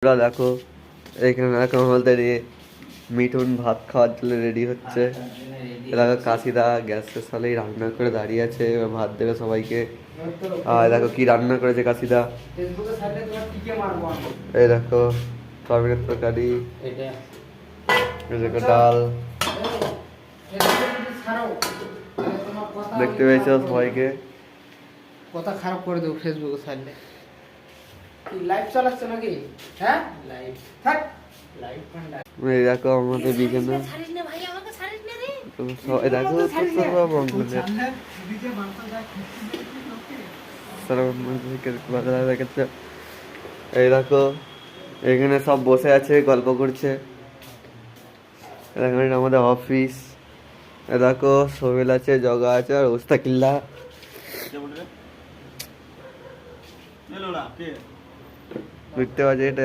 দেখো এখানে দেখো বলতে মিঠুন ভাত খাওয়ার জন্য রেডি হচ্ছে। দেখো কাশিদা গ্যাসের সালেই রান্না করে দাঁড়িয়ে আছে, এবার ভাত দেবে সবাইকে। আর দেখো কি রান্না করেছে কাশিদা। এই দেখো সয়াবিনের তরকারি, দেখো ডাল। দেখতে পেয়েছো সবাইকে। কথা খারাপ করে দেবো ফেসবুকে ছাড়লে। লাইভ চালাচ্ছে নাকি? হ্যাঁ লাইভ থাক লাইভ পান্ডা। এই দেখো আমাদের বিকেনা ছাড়িস না ভাই, আমাকে ছাড়িস না রে। এই দেখো সব বন্ধুদের এই দেখো এখানে সব বসে আছে গল্প করছে। এখানে আমাদের অফিস। দেখো সোহেল আছে, জগা আছে আর ওস্তাকিল্লা। দেখতে পাচ্ছি এটা